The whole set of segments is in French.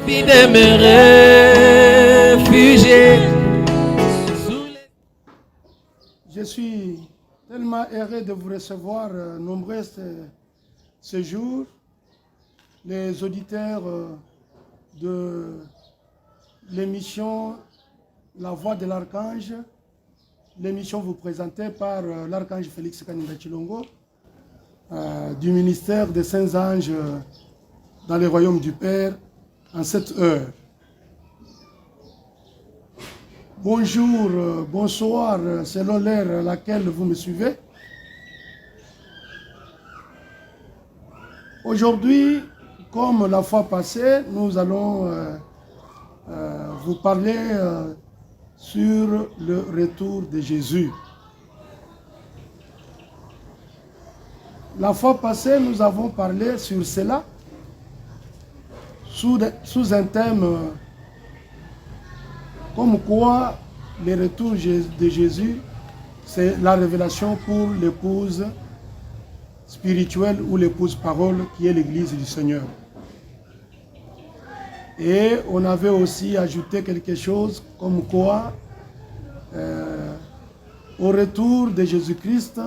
Puis de me réfugier. Je suis tellement heureux de vous recevoir nombreux ce jour, les auditeurs de l'émission La Voix de l'Archange, l'émission vous présentée par l'Archange Félix Kaninga Tshilongo, du ministère des Saints Anges dans les royaumes du Père en cette heure. Bonjour, bonsoir, selon l'heure à laquelle vous me suivez. Aujourd'hui, comme la fois passée, nous allons vous parler sur le retour de Jésus. La fois passée, nous avons parlé sur cela sous un thème comme quoi le retour de Jésus, c'est la révélation pour l'épouse spirituelle ou l'épouse parole qui est l'Église du Seigneur. Et on avait aussi ajouté quelque chose comme quoi au retour de Jésus-Christ,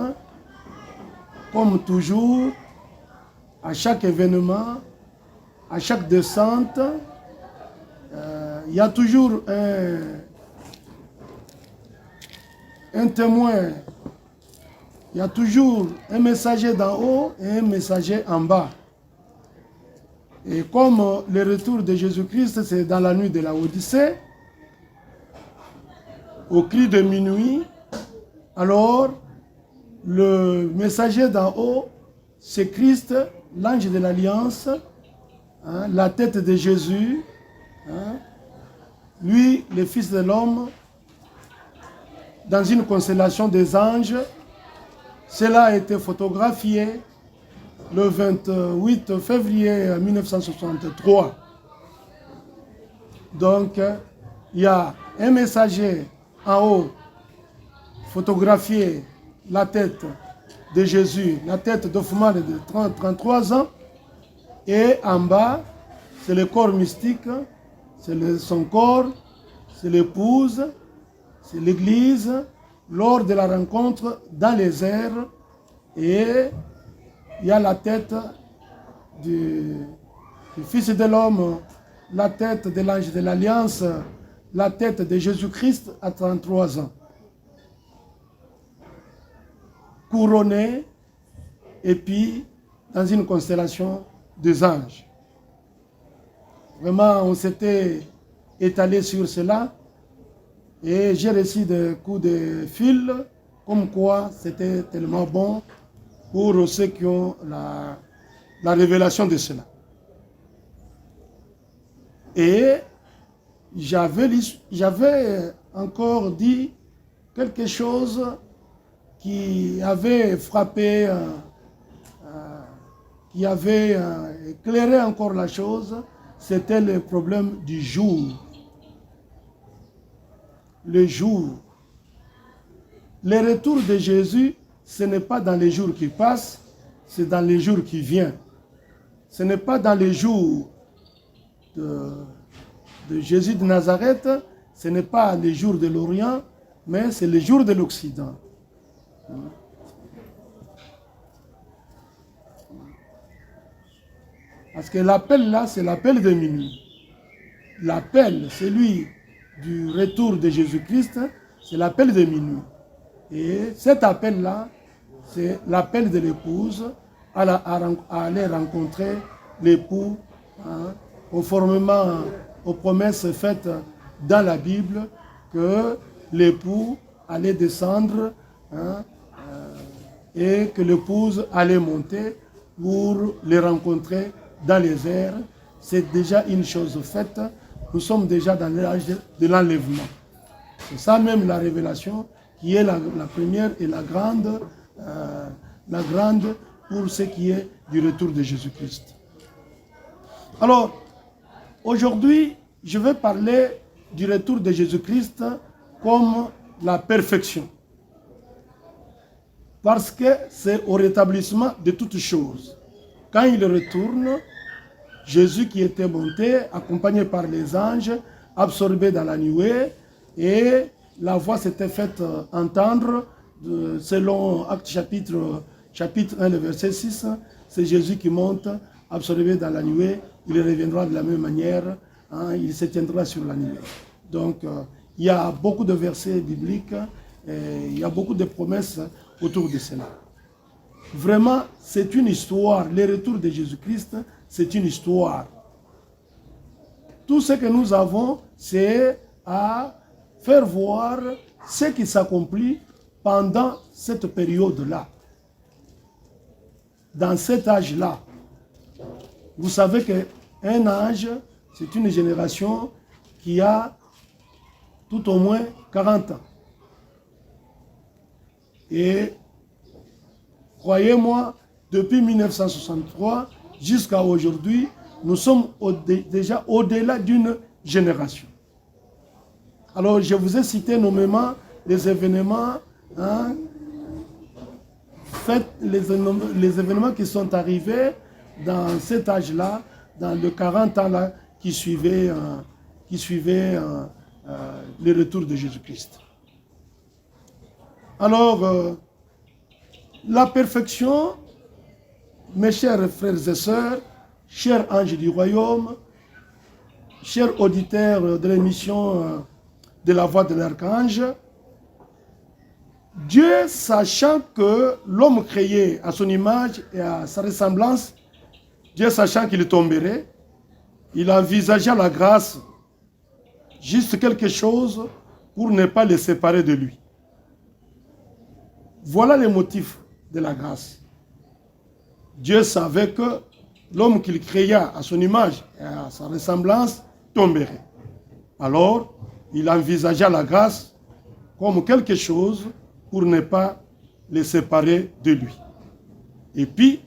comme toujours, à chaque événement, à chaque descente, il y a toujours un témoin, il y a toujours un messager d'en haut et un messager en bas. Et comme le retour de Jésus-Christ, c'est dans la nuit de la Odyssée, au cri de minuit, alors le messager d'en haut, c'est Christ, l'ange de l'Alliance, hein, la tête de Jésus, hein, lui, le Fils de l'homme, dans une constellation des anges. Cela a été photographié le 28 février 1963. Donc, il y a un messager en haut, photographié la tête de Jésus, la tête d'Ophman de 33 ans, et en bas, c'est le corps mystique, c'est son corps, c'est l'épouse, c'est l'église, lors de la rencontre dans les airs, et il y a la tête du Fils de l'homme, la tête de l'ange de l'Alliance, la tête de Jésus-Christ à 33 ans. Couronné, et puis dans une constellation des anges. Vraiment, on s'était étalé sur cela, et j'ai reçu des coups de fil, comme quoi c'était tellement bon pour ceux qui ont la révélation de cela. Et j'avais encore dit quelque chose qui avait frappé, qui avait éclairé encore la chose, c'était le problème du jour. Le jour. Le retour de Jésus, ce n'est pas dans les jours qui passent, c'est dans les jours qui viennent. Ce n'est pas dans les jours de Jésus de Nazareth, ce n'est pas les jours de l'Orient, mais c'est les jours de l'Occident. Parce que l'appel là, c'est l'appel de minuit. L'appel, celui du retour de Jésus-Christ, c'est l'appel de minuit. Et cet appel-là, c'est l'appel de l'épouse à aller rencontrer l'époux, hein, conformément aux promesses faites dans la Bible, que l'époux allait descendre, hein, et que l'épouse allait monter pour les rencontrer dans les airs. C'est déjà une chose faite. Nous sommes déjà dans l'âge de l'enlèvement. C'est ça même la révélation qui est la première et la grande pour ce qui est du retour de Jésus-Christ. Alors, aujourd'hui, je vais parler du retour de Jésus-Christ comme la perfection. Parce que c'est au rétablissement de toutes choses. Quand il retourne, Jésus qui était monté, accompagné par les anges, absorbé dans la nuée, et la voix s'était faite entendre, selon Actes chapitre 1, le verset 6, c'est Jésus qui monte, absorbé dans la nuée, il reviendra de la même manière, hein, il s'éteindra sur la nuée. Donc, il y a beaucoup de versets bibliques, et il y a beaucoup de promesses autour de cela. Vraiment, c'est une histoire. Le retour de Jésus-Christ, c'est une histoire. Tout ce que nous avons, c'est à faire voir ce qui s'accomplit pendant cette période-là. Dans cet âge-là. Vous savez qu'un âge, c'est une génération qui a tout au moins 40 ans. Et croyez-moi, depuis 1963 jusqu'à aujourd'hui, nous sommes déjà au-delà d'une génération. Alors, je vous ai cité nommément les événements, hein, les événements qui sont arrivés dans cet âge-là, dans les 40 ans-là qui suivaient le retour de Jésus-Christ. Alors, la perfection, mes chers frères et sœurs, chers anges du royaume, chers auditeurs de l'émission de la voix de l'archange, Dieu, sachant que l'homme créé à son image et à sa ressemblance, Dieu sachant qu'il tomberait, il envisagea la grâce, juste quelque chose pour ne pas les séparer de lui. Voilà les motifs de la grâce. Dieu savait que l'homme qu'il créa à son image et à sa ressemblance tomberait. Alors, il envisagea la grâce comme quelque chose pour ne pas les séparer de lui. Et puis,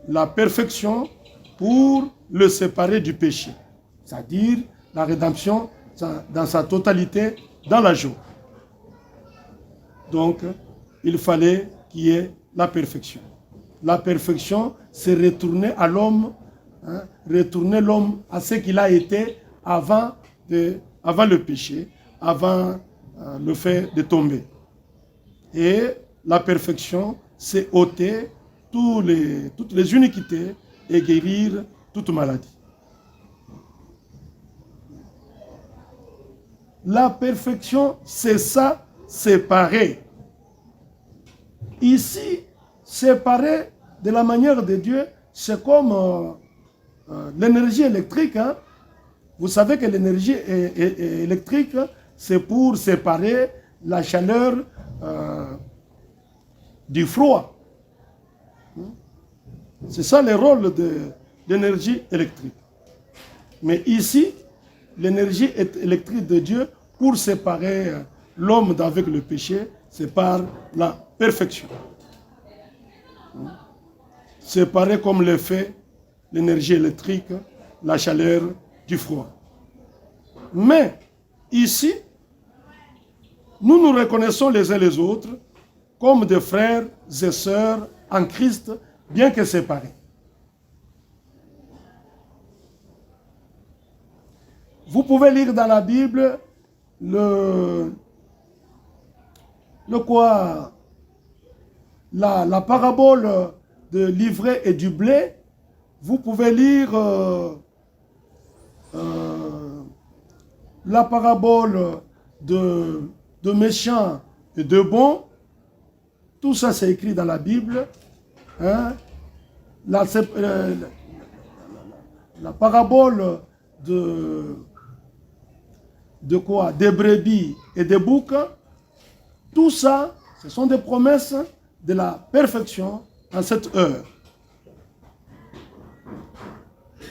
la perfection pour le séparer du péché. C'est-à-dire la rédemption dans sa totalité dans la joie. Donc, il fallait qu'il y ait la perfection. La perfection, c'est retourner à l'homme, hein, retourner l'homme à ce qu'il a été avant le péché, avant le fait de tomber. Et la perfection, c'est ôter toutes les iniquités et guérir toute maladie. La perfection, c'est ça, séparer. Ici, séparer de la manière de Dieu, c'est comme l'énergie électrique. Hein. Vous savez que l'énergie électrique, c'est pour séparer la chaleur du froid. C'est ça le rôle de l'énergie électrique. Mais ici, l'énergie électrique de Dieu, pour séparer l'homme d'avec le péché, c'est par la perfection. Séparer comme le fait l'énergie électrique, la chaleur du froid. Mais ici, nous nous reconnaissons les uns les autres comme des frères et sœurs en Christ, bien que séparés. Vous pouvez lire dans la Bible la parabole de l'ivraie et du blé. Vous pouvez lire la parabole de méchants et de bons. Tout ça, c'est écrit dans la Bible. Hein? La parabole de quoi? Des brebis et des boucs. Tout ça, ce sont des promesses de la perfection en cette heure.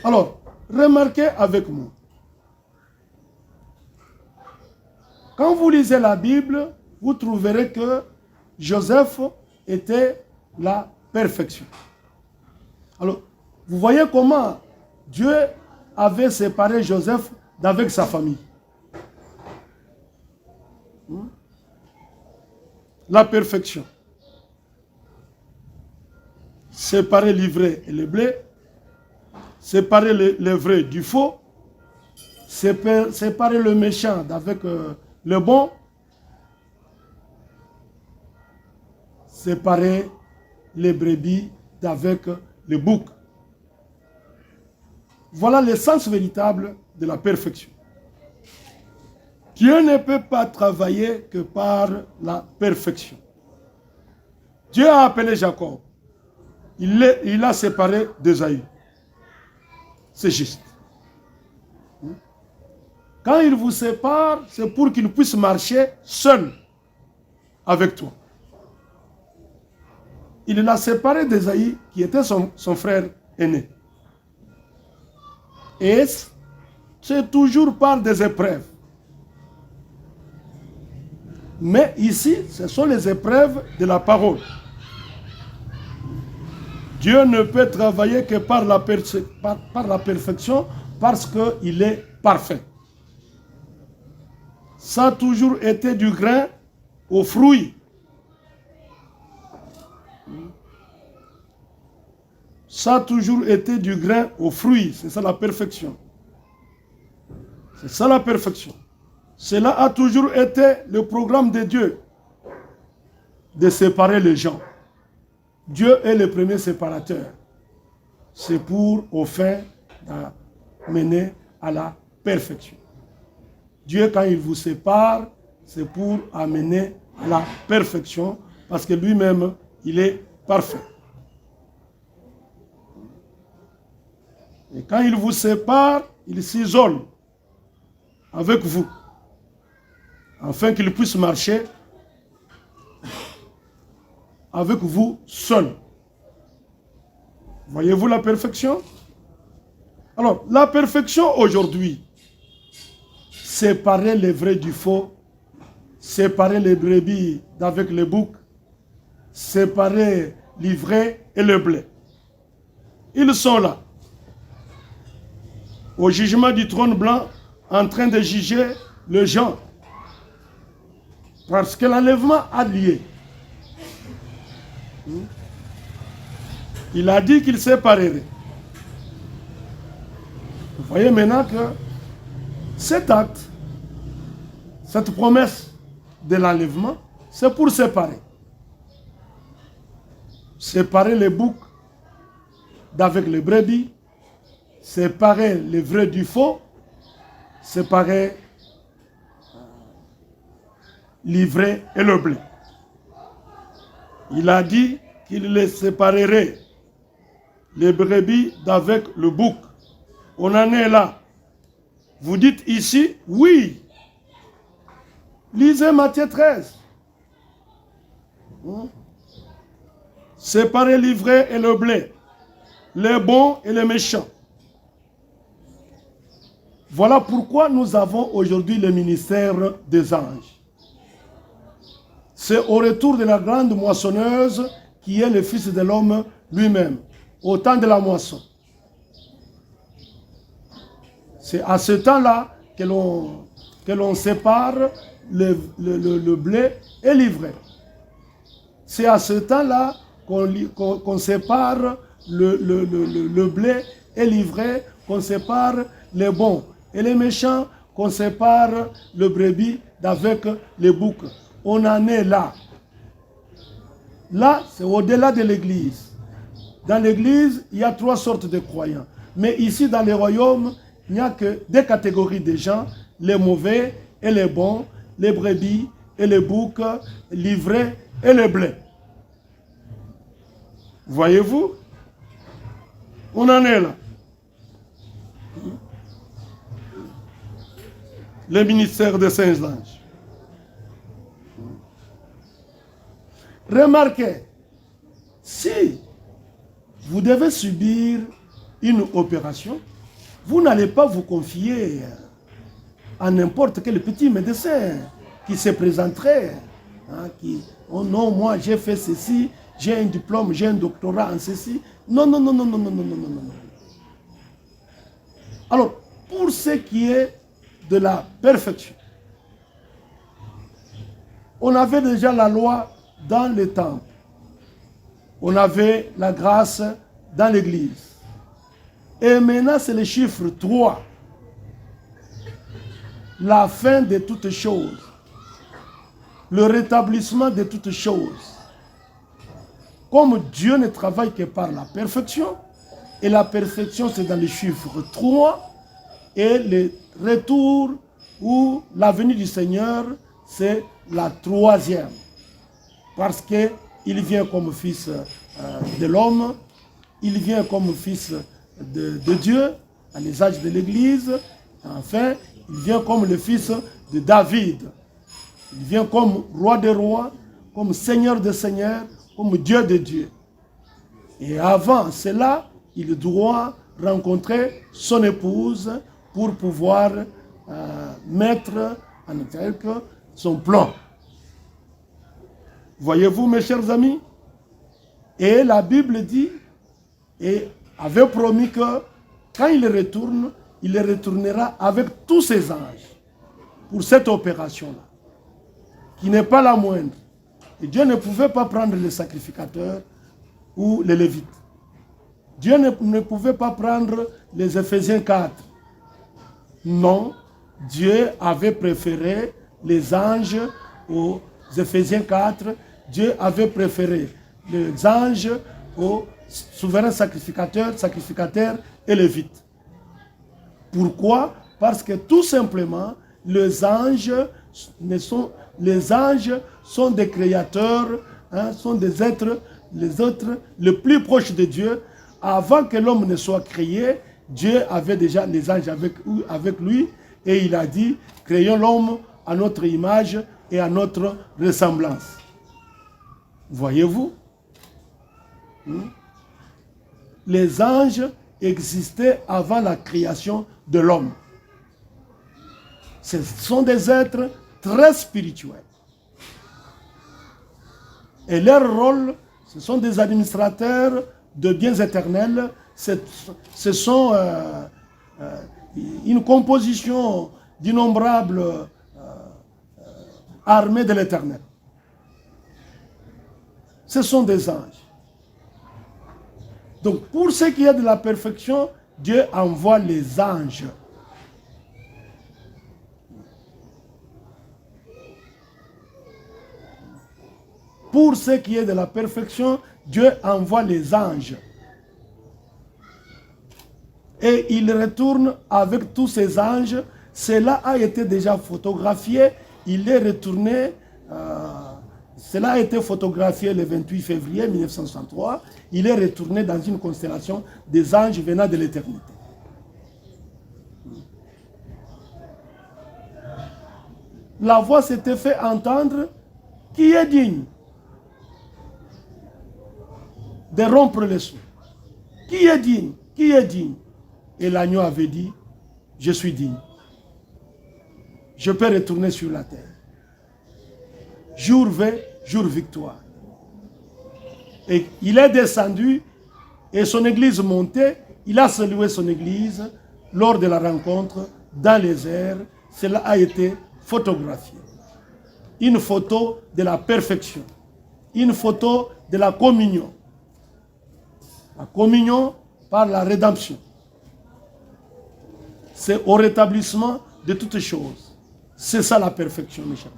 Alors, remarquez avec moi. Quand vous lisez la Bible, vous trouverez que Joseph était la perfection. Alors, vous voyez comment Dieu avait séparé Joseph d'avec sa famille. La perfection. Séparer l'ivraie et le blé. séparer le vrai du faux, séparer le méchant d'avec le bon, séparer les brebis d'avec les boucs. Voilà l'essence véritable de la perfection. Dieu ne peut pas travailler que par la perfection. Dieu a appelé Jacob. Il a séparé d'Ésaü. C'est juste. Quand il vous sépare, c'est pour qu'il puisse marcher seul avec toi. Il l'a séparé d'Ésaü, qui était son frère aîné. Et c'est toujours par des épreuves. Mais ici, ce sont les épreuves de la parole. Dieu ne peut travailler que par la perfection parce qu'il est parfait. Ça a toujours été du grain au fruit. Ça a toujours été du grain au fruit. C'est ça la perfection. C'est ça la perfection. Cela a toujours été le programme de Dieu, de séparer les gens. Dieu est le premier séparateur. C'est pour, au fin, mener à la perfection. Dieu, quand il vous sépare, c'est pour amener à la perfection, parce que lui-même, il est parfait. Et quand il vous sépare, il s'isole avec vous, afin qu'il puisse marcher avec vous seul. Voyez-vous la perfection? Alors, la perfection aujourd'hui, séparer les vrais du faux, séparer les brebis d'avec les boucs, séparer l'ivraie et le blé. Ils sont là, au jugement du trône blanc, en train de juger les gens. Parce que l'enlèvement a lié. Il a dit qu'il séparerait. Vous voyez maintenant que cet acte, cette promesse de l'enlèvement, c'est pour séparer. Séparer les boucs d'avec les brebis, séparer les vrais du faux, séparer l'ivraie et le blé. Il a dit qu'il les séparerait, les brebis d'avec le bouc. On en est là. Vous dites ici, oui. Lisez Matthieu 13. Séparer l'ivraie et le blé, les bons et les méchants. Voilà pourquoi nous avons aujourd'hui le ministère des anges. C'est au retour de la grande moissonneuse qui est le Fils de l'homme lui-même, au temps de la moisson. C'est à ce temps-là que l'on sépare le blé et l'ivraie. C'est à ce temps-là qu'on sépare le blé et l'ivraie, qu'on sépare les bons et les méchants, qu'on sépare le brebis d'avec les boucs. On en est là. Là, c'est au-delà de l'église. Dans l'église, il y a 3 sortes de croyants. Mais ici, dans les royaumes, il n'y a que 2 catégories de gens, les mauvais et les bons, les brebis et les boucs, l'ivraie et le blé. Voyez-vous? On en est là. Le ministère des saints anges. Remarquez, si vous devez subir une opération, vous n'allez pas vous confier à n'importe quel petit médecin qui se présenterait, oh non, moi j'ai fait ceci, j'ai un diplôme, j'ai un doctorat en ceci. Non, non, non, non, non, non, non, non, non, non. Alors, pour ce qui est de la perfection, on avait déjà la loi dans le temple. On avait la grâce dans l'église. Et maintenant, c'est le chiffre 3. La fin de toutes choses. Le rétablissement de toutes choses. Comme Dieu ne travaille que par la perfection, et la perfection c'est dans le chiffre 3, et le retour ou la venue du Seigneur, c'est la 3e. Parce qu'il vient comme fils de l'homme, il vient comme fils de Dieu, à l'usage de l'Église. Enfin, il vient comme le fils de David. Il vient comme roi des rois, comme seigneur des seigneurs, comme Dieu de Dieu. Et avant cela, il doit rencontrer son épouse pour pouvoir mettre en œuvre son plan. Voyez-vous, mes chers amis? Et la Bible dit, et avait promis que quand il retourne, il retournera avec tous ses anges pour cette opération-là, qui n'est pas la moindre. Et Dieu ne pouvait pas prendre les sacrificateurs ou les Lévites. Dieu ne pouvait pas prendre les Éphésiens 4. Non, Dieu avait préféré les anges aux Éphésiens 4. Dieu avait préféré les anges aux souverains sacrificateurs et Lévites. Pourquoi? Parce que tout simplement, les anges sont des créateurs, sont des êtres, les autres, les plus proches de Dieu. Avant que l'homme ne soit créé, Dieu avait déjà les anges avec lui et il a dit, créons l'homme à notre image et à notre ressemblance. Voyez-vous? Les anges existaient avant la création de l'homme. Ce sont des êtres très spirituels. Et leur rôle, ce sont des administrateurs de biens éternels. Ce sont une composition d'innombrables armées de l'éternel. Ce sont des anges. Donc, pour ce qui est de la perfection, Dieu envoie les anges. Pour ce qui est de la perfection, Dieu envoie les anges. Et il retourne avec tous ces anges. Cela a été déjà photographié. Il est retourné. Cela a été photographié le 28 février 1963. Il est retourné dans une constellation des anges venant de l'éternité. La voix s'était fait entendre. Qui est digne de rompre les sceaux? Qui est digne? Qui est digne? Et l'agneau avait dit, je suis digne. Je peux retourner sur la terre. Jour V, jour victoire. Et il est descendu et son église montait. Il a salué son église lors de la rencontre dans les airs. Cela a été photographié. Une photo de la perfection. Une photo de la communion. La communion par la rédemption. C'est au rétablissement de toutes choses. C'est ça la perfection, mes chers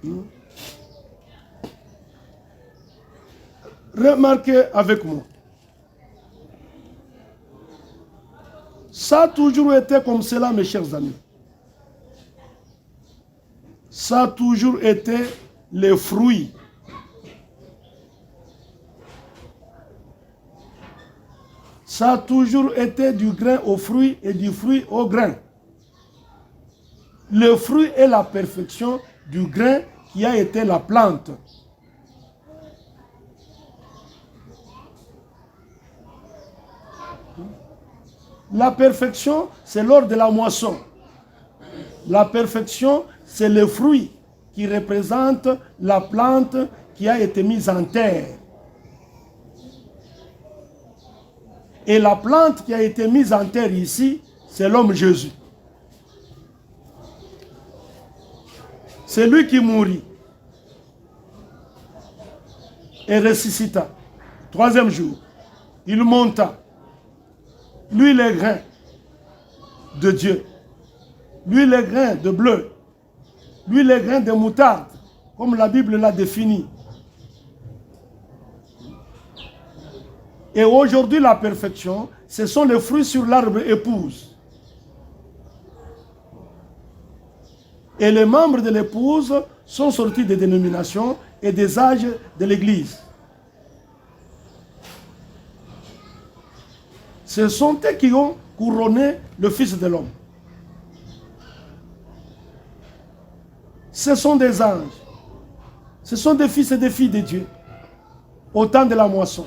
amis. Remarquez avec moi. Ça a toujours été comme cela, mes chers amis. Ça a toujours été les fruits. Ça a toujours été du grain au fruit et du fruit au grain. Le fruit est la perfection du grain qui a été la plante. La perfection, c'est lors de la moisson. La perfection, c'est le fruit qui représente la plante qui a été mise en terre. Et la plante qui a été mise en terre ici, c'est l'homme Jésus. C'est lui qui mourit et ressuscita. Troisième jour, il monta Lui, les grains de Dieu. Lui, les grains de bleu. Lui, les grains de moutarde, comme la Bible l'a défini. Et aujourd'hui, la perfection, ce sont les fruits sur l'arbre épouse. Et les membres de l'épouse sont sortis des dénominations et des âges de l'Église. Ce sont eux qui ont couronné le Fils de l'homme. Ce sont des anges. Ce sont des fils et des filles de Dieu. Au temps de la moisson.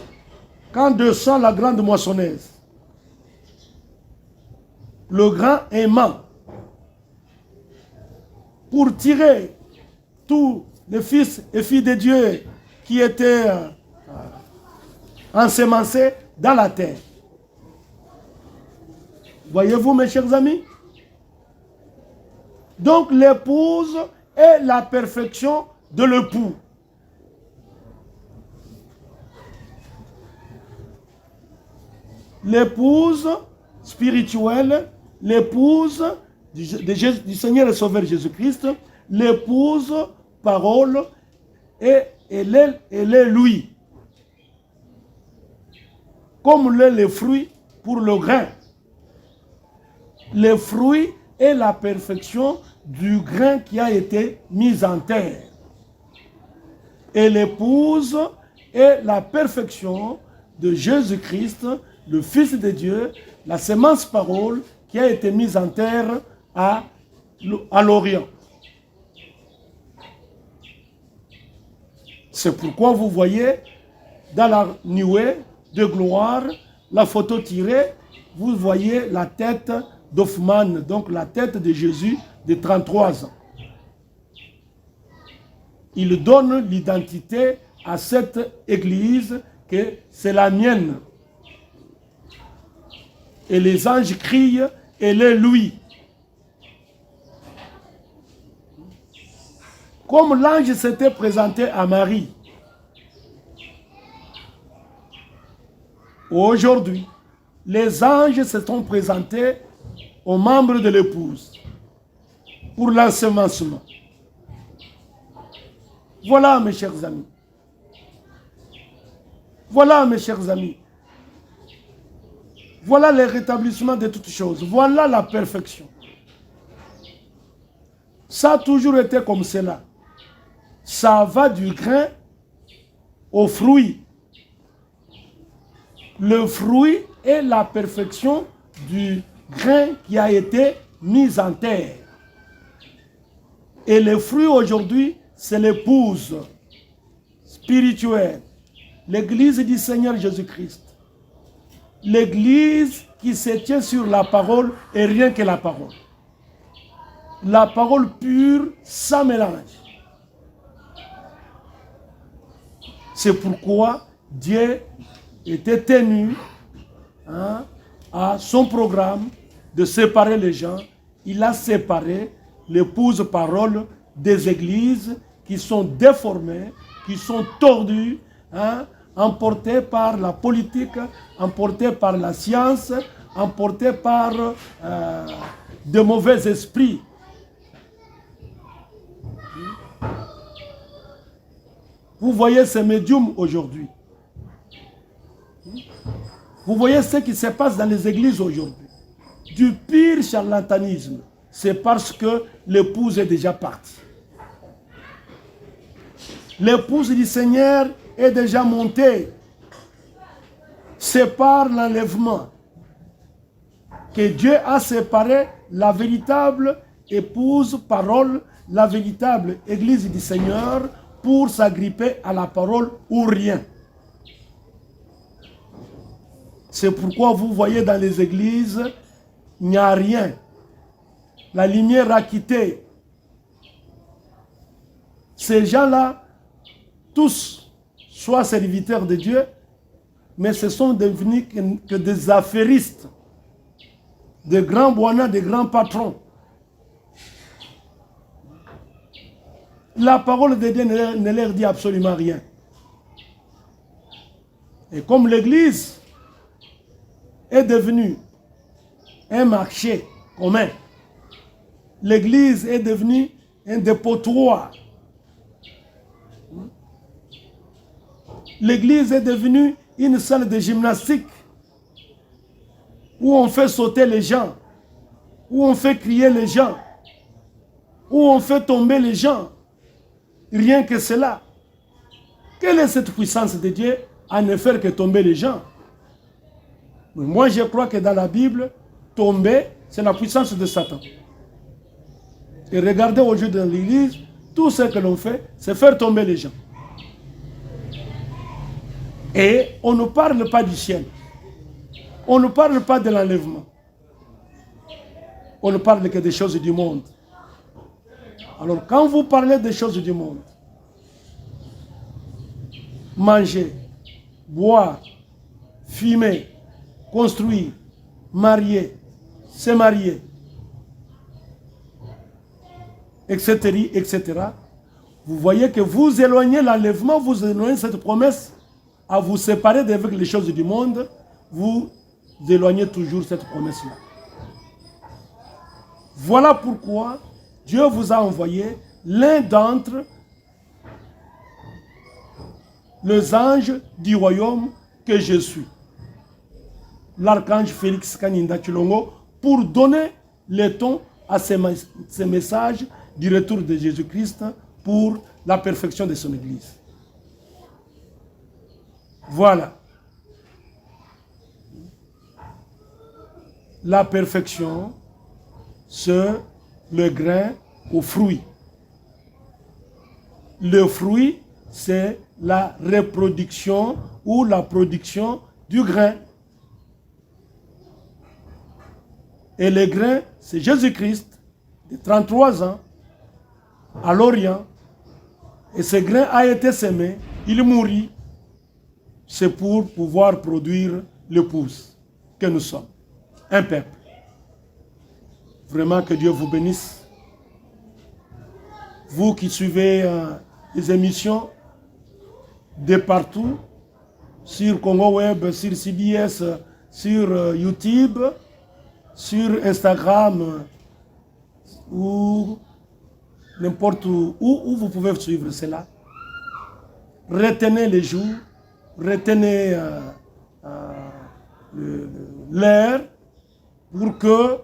Quand descend la grande moissonneuse. Le grand aimant. Pour tirer tous les fils et filles de Dieu qui étaient ensemencés dans la terre. Voyez-vous, mes chers amis? Donc l'épouse est la perfection de l'époux. L'épouse spirituelle, l'épouse du Seigneur et Sauveur Jésus-Christ, l'épouse parole, et elle est lui. Comme les fruits pour le grain. Le fruit est la perfection du grain qui a été mis en terre. Et l'épouse est la perfection de Jésus-Christ, le Fils de Dieu, la semence parole qui a été mise en terre à l'Orient. C'est pourquoi vous voyez dans la nuée de gloire, la photo tirée, vous voyez la tête d'Hoffmann, donc la tête de Jésus de 33 ans. Il donne l'identité à cette église que c'est la mienne. Et les anges crient, elle est lui. Comme l'ange s'était présenté à Marie. Aujourd'hui, les anges se sont présentés aux membres de l'épouse pour l'ensemencement. Voilà, mes chers amis. Voilà, mes chers amis. Voilà le rétablissement de toutes choses. Voilà la perfection. Ça a toujours été comme cela. Ça va du grain au fruit. Le fruit est la perfection du grain qui a été mis en terre. Et le fruit aujourd'hui, c'est l'épouse spirituelle. L'église du Seigneur Jésus-Christ. L'église qui se tient sur la parole et rien que la parole. La parole pure, sans mélange. C'est pourquoi Dieu était tenu à son programme de séparer les gens. Il a séparé l'épouse parole des églises qui sont déformées, qui sont tordues, emportées par la politique, emportées par la science, emportées par de mauvais esprits. Vous voyez ces médiums aujourd'hui. Vous voyez ce qui se passe dans les églises aujourd'hui. Du pire charlatanisme. C'est parce que l'épouse est déjà partie. L'épouse du Seigneur est déjà montée. C'est par l'enlèvement que Dieu a séparé la véritable épouse parole, la véritable église du Seigneur, pour s'agripper à la parole ou rien. C'est pourquoi vous voyez dans les églises, il n'y a rien. La lumière a quitté. Ces gens-là, tous, soient serviteurs de Dieu, mais ce sont devenus que des affairistes, des grands boinas, des grands patrons. La parole de Dieu ne leur dit absolument rien. Et comme l'Église est devenue un marché commun. L'église est devenue un dépotoir. L'église est devenue une salle de gymnastique où on fait sauter les gens, où on fait crier les gens, où on fait tomber les gens. Rien que cela. Quelle est cette puissance de Dieu à ne faire que tomber les gens? Mais moi, je crois que dans la Bible, tomber, c'est la puissance de Satan. Et regardez aujourd'hui dans l'église, tout ce que l'on fait, c'est faire tomber les gens. Et on ne parle pas du ciel. On ne parle pas de l'enlèvement. On ne parle que des choses du monde. Alors quand vous parlez des choses du monde, manger, boire, fumer, construire, marier, se marier, etc., etc., vous voyez que vous éloignez l'enlèvement, vous éloignez cette promesse à vous séparer avec les choses du monde, vous éloignez toujours cette promesse-là. Voilà pourquoi Dieu vous a envoyé l'un d'entre les anges du royaume que je suis, l'archange Félix Kaninda Chilongo, pour donner le ton à ces messages du retour de Jésus-Christ pour la perfection de son Église. Voilà. La perfection, c'est le grain au fruit. Le fruit, c'est la reproduction ou la production du grain. Et le grain, c'est Jésus-Christ, de 33 ans, à l'Orient. Et ce grain a été semé, il mourit. C'est pour pouvoir produire l'épouse que nous sommes, un peuple. Vraiment que Dieu vous bénisse. Vous qui suivez les émissions de partout, sur Congo Web, sur CBS, sur YouTube, sur Instagram, ou n'importe où vous pouvez suivre cela. Retenez les jours, retenez l'heure, pour que,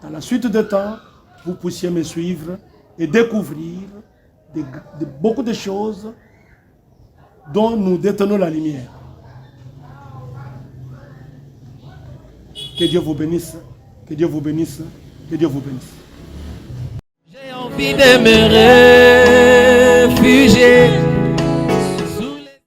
dans la suite de temps, vous puissiez me suivre et découvrir beaucoup de choses dont nous détenons la lumière. Que Dieu vous bénisse, que Dieu vous bénisse, que Dieu vous bénisse. J'ai envie de me réfugier